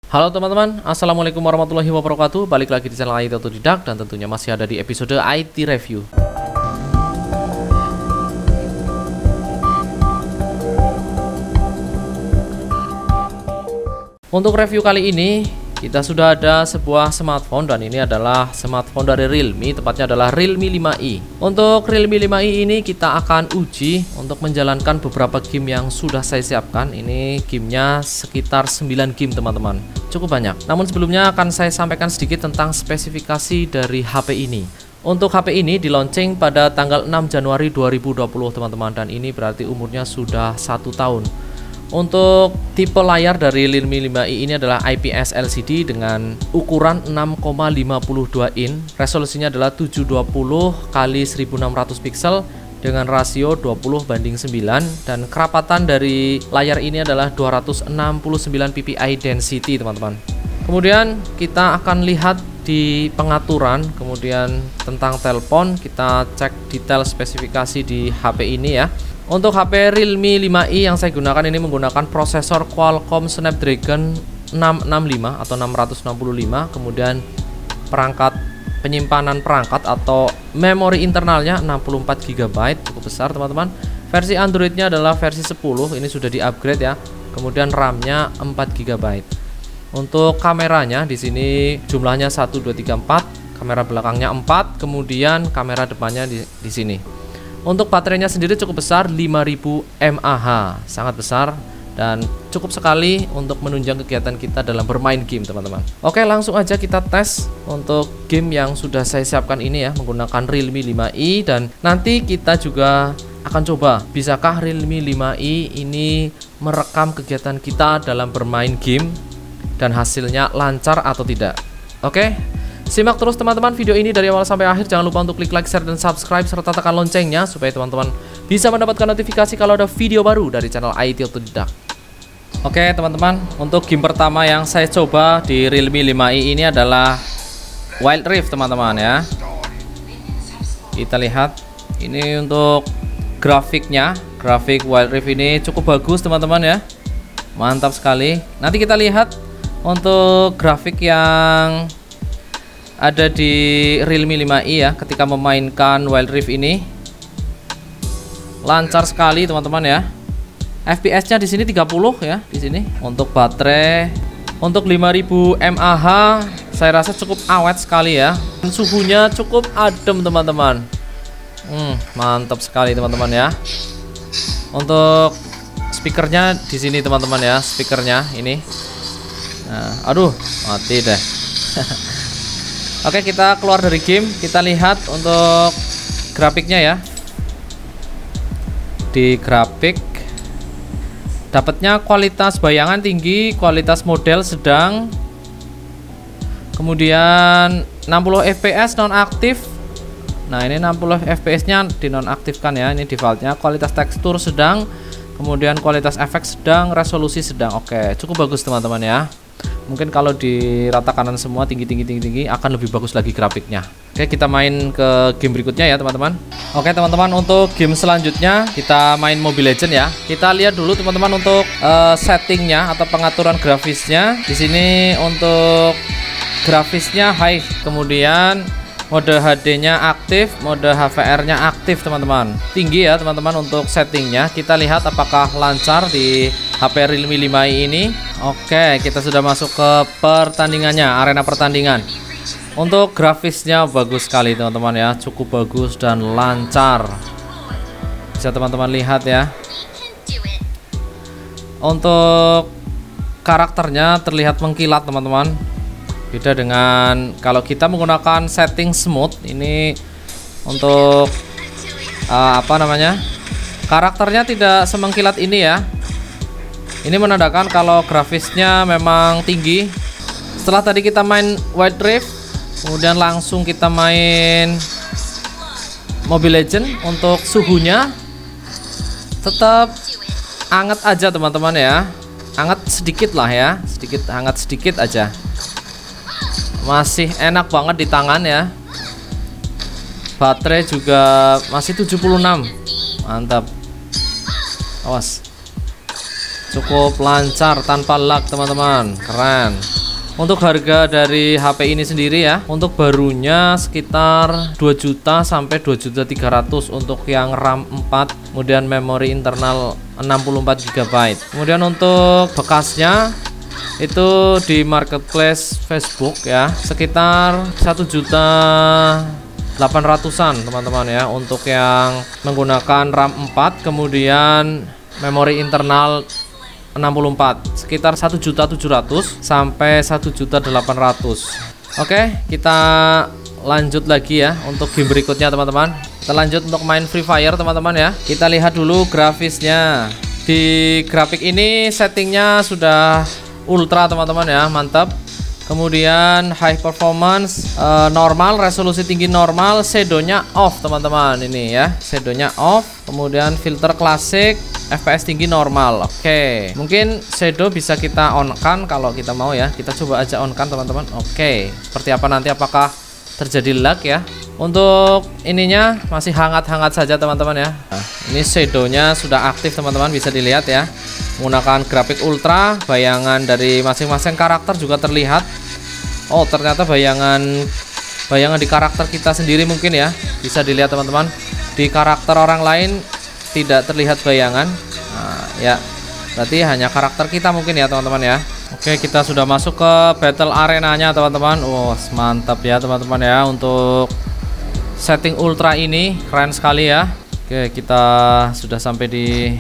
Halo teman-teman, Assalamualaikum warahmatullahi wabarakatuh. Balik lagi di channel IT Otodidak dan tentunya masih ada di episode IT Review. Untuk review kali ini kita sudah ada sebuah smartphone dan ini adalah smartphone dari Realme, tepatnya adalah Realme 5i. Untuk Realme 5i ini kita akan uji untuk menjalankan beberapa game yang sudah saya siapkan. Ini gamenya sekitar 9 game teman-teman, cukup banyak. Namun sebelumnya akan saya sampaikan sedikit tentang spesifikasi dari HP ini. Untuk HP ini di launching pada tanggal 6 Januari 2020 teman-teman, dan ini berarti umurnya sudah 1 tahun. Untuk tipe layar dari Realme 5i ini adalah IPS LCD dengan ukuran 6,52 in. Resolusinya adalah 720 x 1600 pixel dengan rasio 20:9, dan kerapatan dari layar ini adalah 269 ppi density teman-teman. Kemudian kita akan lihat di pengaturan, kemudian tentang telepon kita cek detail spesifikasi di HP ini ya. Untuk HP Realme 5i yang saya gunakan ini menggunakan prosesor Qualcomm Snapdragon 665 atau 665, kemudian perangkat penyimpanan perangkat atau memori internalnya 64 GB, cukup besar teman-teman. Versi Androidnya adalah versi 10, ini sudah di-upgrade ya. Kemudian RAM-nya 4 GB. Untuk kameranya di sini jumlahnya 1 2 3 4, kamera belakangnya 4, kemudian kamera depannya di sini. Untuk baterainya sendiri cukup besar, 5000 mAh, sangat besar dan cukup sekali untuk menunjang kegiatan kita dalam bermain game teman-teman. Oke, langsung aja kita tes untuk game yang sudah saya siapkan ini ya, menggunakan Realme 5i, dan nanti kita juga akan coba bisakah Realme 5i ini merekam kegiatan kita dalam bermain game dan hasilnya lancar atau tidak. Oke, simak terus teman-teman video ini dari awal sampai akhir. Jangan lupa untuk klik like, share, dan subscribe serta tekan loncengnya supaya teman-teman bisa mendapatkan notifikasi kalau ada video baru dari channel IT Otodidak. Oke teman-teman, untuk game pertama yang saya coba di Realme 5i ini adalah Wild Rift teman-teman ya. Kita lihat ini untuk grafiknya. Grafik Wild Rift ini cukup bagus teman-teman ya, mantap sekali. Nanti kita lihat untuk grafik yang ada di Realme 5i ya, ketika memainkan Wild Rift ini lancar sekali teman-teman ya. FPS-nya di sini 30 ya di sini. Untuk baterai untuk 5000 mAh saya rasa cukup awet sekali ya. Suhunya cukup adem teman-teman. Mantap sekali teman-teman ya. Untuk speakernya di sini teman-teman ya, speakernya ini. Nah, aduh, mati deh. Oke, kita keluar dari game, kita lihat untuk grafiknya ya. Di grafik dapatnya kualitas bayangan tinggi, kualitas model sedang, kemudian 60 fps nonaktif. Nah, ini 60 fps nya dinonaktifkan ya, ini defaultnya. Kualitas tekstur sedang, kemudian kualitas efek sedang, resolusi sedang. Oke, cukup bagus teman-teman ya. Mungkin kalau di rata kanan semua tinggi akan lebih bagus lagi grafiknya. Oke, kita main ke game berikutnya ya teman-teman. Oke teman-teman, untuk game selanjutnya kita main Mobile Legends ya. Kita lihat dulu teman-teman untuk settingnya atau pengaturan grafisnya. Di sini untuk grafisnya high, kemudian mode HD-nya aktif, mode HVR-nya aktif teman-teman. Tinggi ya teman-teman untuk settingnya. Kita lihat apakah lancar di HP Realme 5i ini. Oke, kita sudah masuk ke pertandingannya, arena pertandingan. Untuk grafisnya bagus sekali teman-teman ya, cukup bagus dan lancar. Bisa teman-teman lihat ya. Untuk karakternya terlihat mengkilat teman-teman. Beda dengan kalau kita menggunakan setting smooth. Ini untuk karakternya tidak semengkilat ini ya. Ini menandakan kalau grafisnya memang tinggi. Setelah tadi kita main Wild Rift, kemudian langsung kita main Mobile Legends. Untuk suhunya tetap hangat aja teman-teman ya. Hangat sedikit lah ya, hangat sedikit aja. Masih enak banget di tangan ya. Baterai juga masih 76. Mantap. Awas. cukup lancar tanpa lag teman-teman, keren. Untuk harga dari HP ini sendiri ya, untuk barunya sekitar 2 juta sampai 2.300.000 untuk yang RAM 4, kemudian memori internal 64 GB. Kemudian untuk bekasnya itu di marketplace Facebook ya, sekitar 1.800.000-an teman-teman ya, untuk yang menggunakan RAM 4 kemudian memori internal 64, sekitar 1.700.000 sampai 1.800.000. Oke, kita lanjut lagi ya untuk game berikutnya teman-teman. Kita lanjut untuk main Free Fire teman-teman ya. Kita lihat dulu grafisnya. Di grafik ini settingnya sudah ultra teman-teman ya, mantap. Kemudian high performance, normal, resolusi tinggi normal, shadownya off teman-teman ini ya, shadownya off. Kemudian filter klasik, FPS tinggi normal. Oke, mungkin shadow bisa kita on kan kalau kita mau ya. Kita coba aja on kan teman-teman. Oke, seperti apa nanti, apakah terjadi lag ya? Untuk ininya masih hangat-hangat saja teman-teman ya. Nah, ini shadownya sudah aktif teman-teman, bisa dilihat ya. Menggunakan grafik ultra, bayangan dari masing-masing karakter juga terlihat. Oh, ternyata bayangan di karakter kita sendiri mungkin ya, bisa dilihat teman-teman. Di karakter orang lain tidak terlihat bayangan. Nah, ya, berarti hanya karakter kita mungkin ya teman-teman ya. Oke, kita sudah masuk ke battle arenanya teman-teman. Oh, mantap ya teman-teman ya, untuk setting ultra ini keren sekali ya. Oke, kita sudah sampai di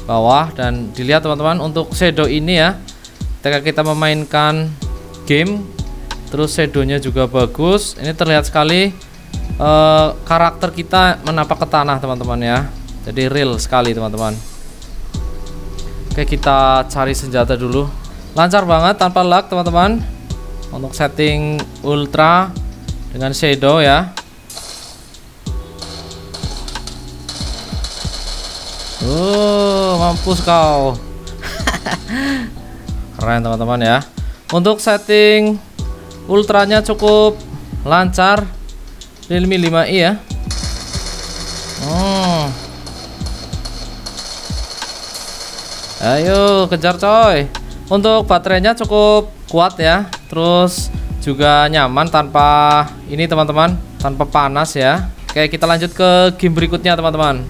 bawah dan dilihat teman-teman untuk shadow ini ya, ketika kita memainkan game terus shadownya juga bagus, ini terlihat sekali karakter kita menapak ke tanah teman-teman ya, jadi real sekali teman-teman. Oke, kita cari senjata dulu. Lancar banget tanpa lag teman-teman untuk setting ultra dengan shadow ya. Mampus kau. Keren teman-teman ya. Untuk setting ultranya cukup lancar, Realme 5i ya. Ayo kejar coy. Untuk baterainya cukup kuat ya, terus juga nyaman tanpa ini teman-teman, tanpa panas ya. Oke, kita lanjut ke game berikutnya teman-teman.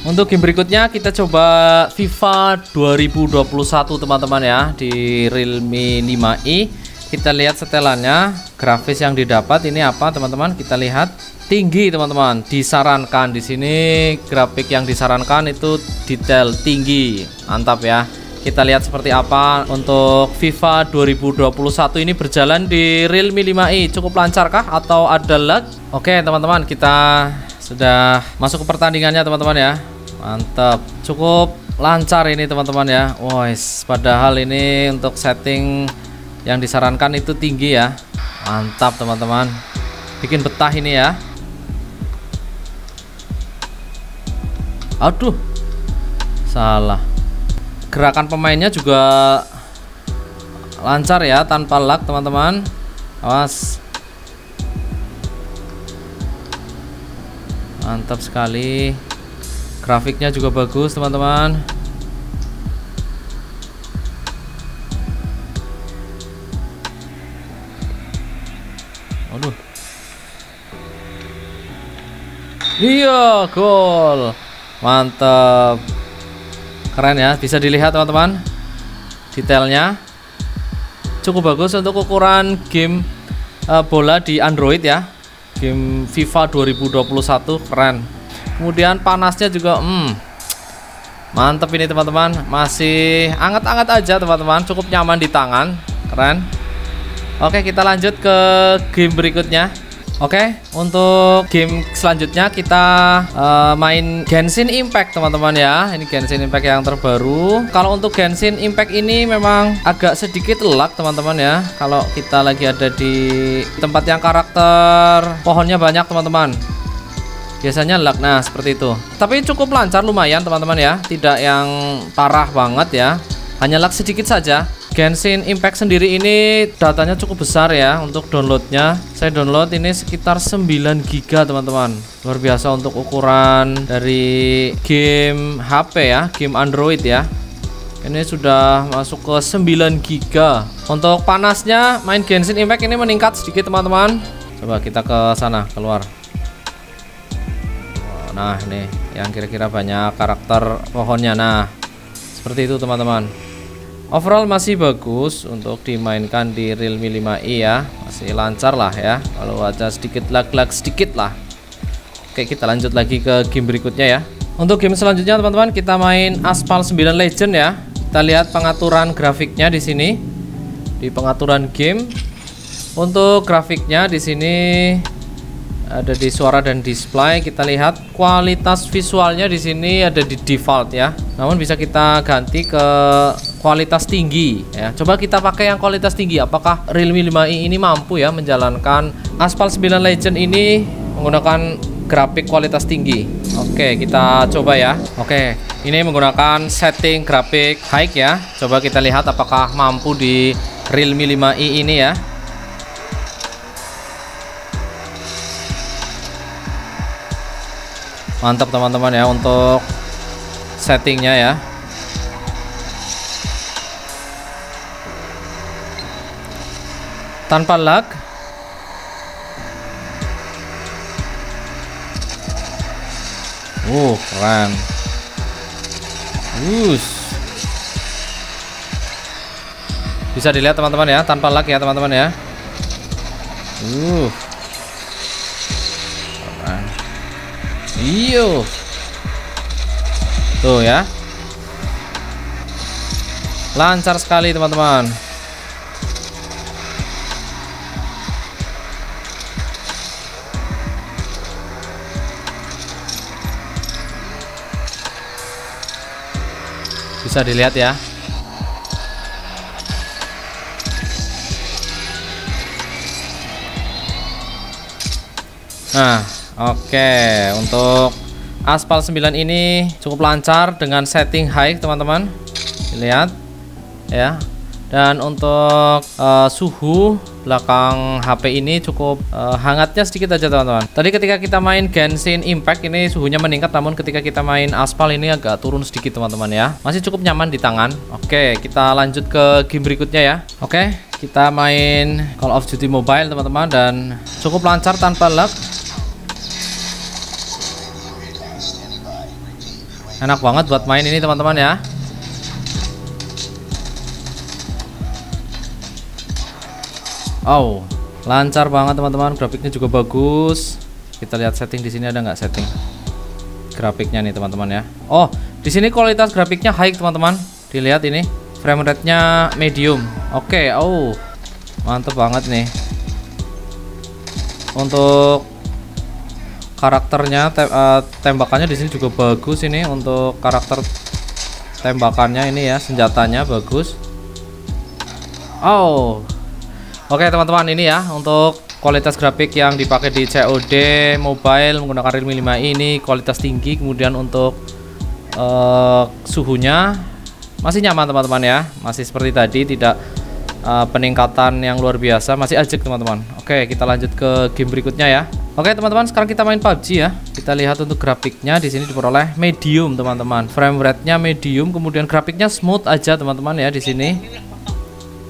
Untuk game berikutnya kita coba FIFA 2021 teman-teman ya, di Realme 5i. Kita lihat setelannya, grafis yang didapat ini apa teman-teman? Kita lihat tinggi teman-teman, disarankan di sini grafik yang disarankan itu detail tinggi, mantap ya. Kita lihat seperti apa untuk FIFA 2021 ini berjalan di Realme 5i, cukup lancarkah atau ada lag? Oke teman-teman, kita sudah masuk ke pertandingannya teman-teman ya. Mantap, cukup lancar ini teman-teman ya. Wes, padahal ini untuk setting yang disarankan itu tinggi ya. Mantap teman-teman, bikin betah ini ya. Aduh, salah. Gerakan pemainnya juga lancar ya, tanpa lag teman-teman. Awas. Mantap sekali. Grafiknya juga bagus teman-teman. Aduh. Iya, gol. Mantap. Keren ya, bisa dilihat teman-teman. Detailnya cukup bagus untuk ukuran game bola di Android ya. Game FIFA 2021 keren. Kemudian panasnya juga mantap ini teman-teman, masih anget-anget aja teman-teman, cukup nyaman di tangan, keren. Oke, kita lanjut ke game berikutnya. Oke, untuk game selanjutnya kita main Genshin Impact teman-teman ya. Ini Genshin Impact yang terbaru. Kalau untuk Genshin Impact ini memang agak sedikit lag teman-teman ya, kalau kita lagi ada di tempat yang karakter pohonnya banyak teman-teman, biasanya lag. Nah seperti itu, tapi cukup lancar lumayan teman-teman ya, tidak yang parah banget ya, hanya lag sedikit saja. Genshin Impact sendiri ini datanya cukup besar ya untuk downloadnya. Saya download ini sekitar 9 GB teman-teman, luar biasa untuk ukuran dari game HP ya, game Android ya. Ini sudah masuk ke 9 GB. Untuk panasnya main Genshin Impact ini meningkat sedikit teman-teman. Coba kita ke sana, keluar. Nah ini yang kira-kira banyak karakter pohonnya. Nah seperti itu teman-teman. Overall masih bagus untuk dimainkan di Realme 5i ya. Masih lancar lah ya. Kalau ada sedikit lag-lag sedikit lah. Oke, kita lanjut lagi ke game berikutnya ya. Untuk game selanjutnya teman-teman, kita main Aspal 9 Legend ya. Kita lihat pengaturan grafiknya di sini. Di pengaturan game. Untuk grafiknya di sini ada di suara dan display. Kita lihat kualitas visualnya di sini ada di default ya. Namun bisa kita ganti ke kualitas tinggi ya. Coba kita pakai yang kualitas tinggi. Apakah Realme 5i ini mampu ya menjalankan Aspal 9 Legend ini menggunakan grafik kualitas tinggi? Oke, kita coba ya. Oke, ini menggunakan setting grafik high ya. Coba kita lihat apakah mampu di Realme 5i ini ya. Mantap teman-teman ya untuk settingnya ya. Tanpa lag. Keren. Bisa dilihat teman-teman ya, tanpa lag ya teman-teman ya. Keren. Iyo. Tuh ya. Lancar sekali teman-teman. Bisa dilihat ya. Nah, oke. Untuk Aspal 9 ini cukup lancar dengan setting high teman-teman. Lihat ya. Dan untuk suhu belakang HP ini cukup hangatnya sedikit aja teman-teman. Tadi ketika kita main Genshin Impact ini suhunya meningkat, namun ketika kita main Aspal ini agak turun sedikit teman-teman ya. Masih cukup nyaman di tangan. Oke, kita lanjut ke game berikutnya ya. Oke, kita main Call of Duty Mobile teman-teman dan cukup lancar tanpa lag. Enak banget buat main ini teman-teman ya. Lancar banget teman-teman, grafiknya juga bagus. Kita lihat setting di sini ada nggak setting grafiknya nih teman-teman ya. Di sini kualitas grafiknya high teman-teman. Dilihat ini frame rate-nya medium. Oke, mantep banget nih. Untuk karakternya tembakannya di sini juga bagus ini. Untuk karakter tembakannya ini ya, senjatanya bagus. Oke teman-teman, ini ya untuk kualitas grafik yang dipakai di COD Mobile menggunakan Realme 5i ini kualitas tinggi. Kemudian untuk suhunya masih nyaman teman-teman ya, masih seperti tadi, tidak peningkatan yang luar biasa, masih ajak teman-teman. Oke, kita lanjut ke game berikutnya ya. Oke teman-teman, sekarang kita main PUBG ya. Kita lihat untuk grafiknya di sini diperoleh medium teman-teman, frame rate-nya medium, kemudian grafiknya smooth aja teman-teman ya di sini.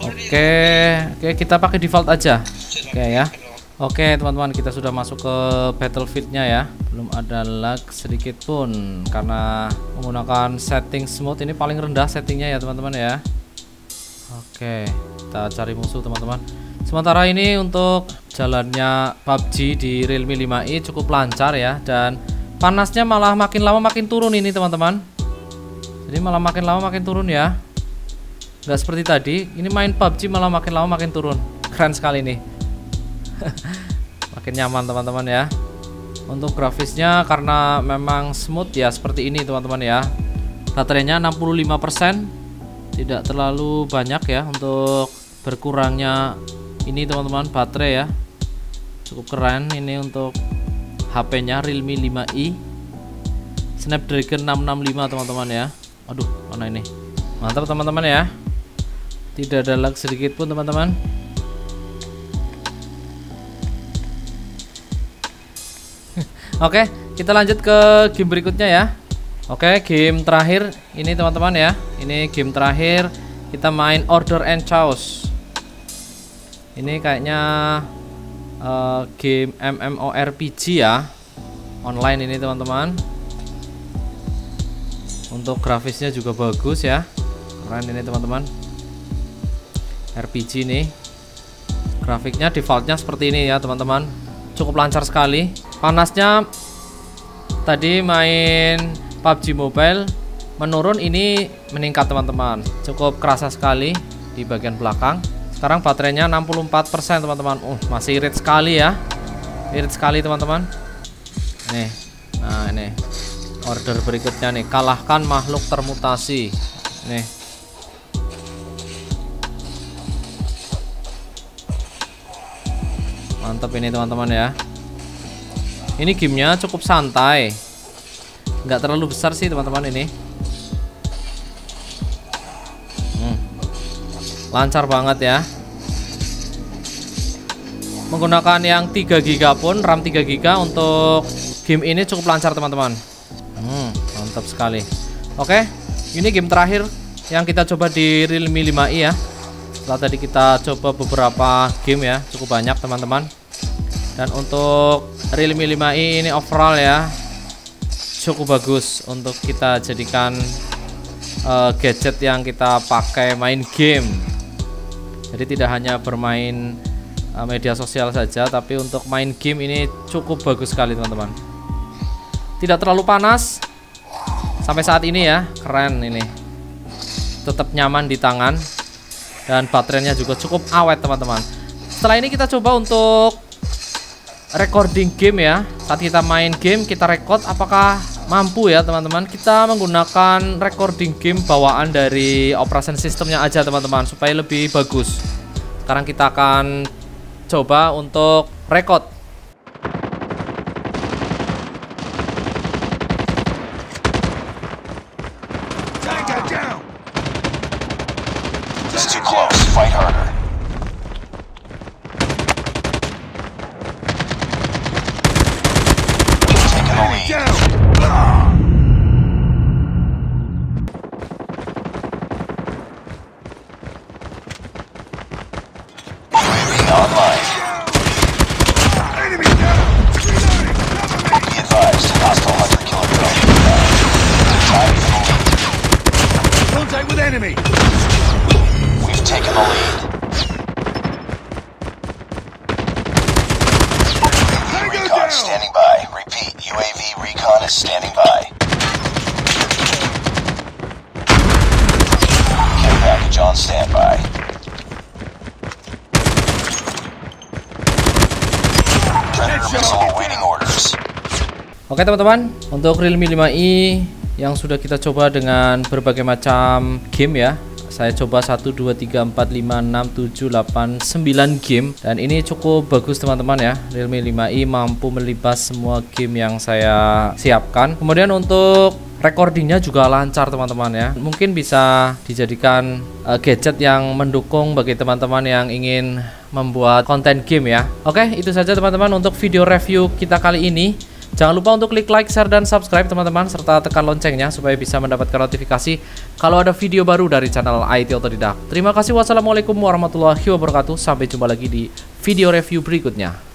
Oke, kita pakai default aja. Oke ya. Oke teman-teman, kita sudah masuk ke Battlefield-nya ya. Belum ada lag sedikit pun karena menggunakan setting smooth. Ini paling rendah settingnya ya teman-teman ya. Oke, kita cari musuh teman-teman. Sementara ini untuk jalannya PUBG di Realme 5i cukup lancar ya. Dan panasnya malah makin lama makin turun ini teman-teman. Jadi malah makin lama makin turun ya. Nggak seperti tadi, ini main PUBG malah makin lama makin turun. Keren sekali nih. Makin nyaman teman-teman ya. Untuk grafisnya karena memang smooth ya, seperti ini teman-teman ya. Baterainya 65%, tidak terlalu banyak ya untuk berkurangnya ini teman-teman baterai ya. Cukup keren ini untuk HP-nya Realme 5i Snapdragon 665 teman-teman ya. Aduh, mana ini? Mantap teman-teman ya. Tidak ada lag sedikit pun teman-teman. Oke, kita lanjut ke game berikutnya ya. Oke, game terakhir ini teman-teman ya. Ini game terakhir, kita main Order and Chaos. Ini kayaknya game MMORPG ya, online ini teman-teman. Untuk grafisnya juga bagus ya, keren ini teman-teman. RPG nih, grafiknya defaultnya seperti ini ya teman-teman, cukup lancar sekali. Panasnya tadi main PUBG Mobile menurun, ini meningkat teman-teman, cukup kerasa sekali di bagian belakang. Sekarang baterainya 64% teman-teman. Masih irit sekali ya, irit sekali teman-teman. Nih, nah ini order berikutnya nih, kalahkan makhluk termutasi. Nih, mantap ini teman-teman ya. Ini gamenya cukup santai, nggak terlalu besar sih teman-teman ini. Lancar banget ya. Menggunakan yang 3 GB pun, RAM 3 GB untuk game ini cukup lancar teman-teman. Mantap sekali. Oke, ini game terakhir yang kita coba di Realme 5i ya. Setelah tadi kita coba beberapa game ya, cukup banyak teman-teman. Dan untuk Realme 5i ini overall ya cukup bagus untuk kita jadikan gadget yang kita pakai main game. Jadi tidak hanya bermain media sosial saja, tapi untuk main game ini cukup bagus sekali teman-teman. Tidak terlalu panas sampai saat ini ya, keren ini. Tetap nyaman di tangan dan baterainya juga cukup awet teman-teman. Setelah ini kita coba untuk recording game ya. Saat kita main game kita record, apakah mampu ya teman-teman. Kita menggunakan recording game bawaan dari operation systemnya aja teman-teman, supaya lebih bagus. Sekarang kita akan coba untuk record. It's too close. Fight harder. Taking the lead. UAV online. Be advised, hostile hunter killer drone. Time for the lead. Contact with enemy. We've taken the lead. UAV recon standing by. Repeat, UAV recon is standing by. Care package on standby. Predator missile awaiting orders. Oke teman-teman, untuk Realme 5i yang sudah kita coba dengan berbagai macam game ya. Saya coba 1, 2, 3, 4, 5, 6, 7, 8, 9 game. Dan ini cukup bagus teman-teman ya. Realme 5i mampu melibas semua game yang saya siapkan. Kemudian untuk recordingnya juga lancar teman-teman ya. Mungkin bisa dijadikan gadget yang mendukung bagi teman-teman yang ingin membuat konten game ya. Oke, itu saja teman-teman untuk video review kita kali ini. Jangan lupa untuk klik like, share, dan subscribe teman-teman, serta tekan loncengnya supaya bisa mendapatkan notifikasi kalau ada video baru dari channel IT Otodidak. Terima kasih, wassalamualaikum warahmatullahi wabarakatuh. Sampai jumpa lagi di video review berikutnya.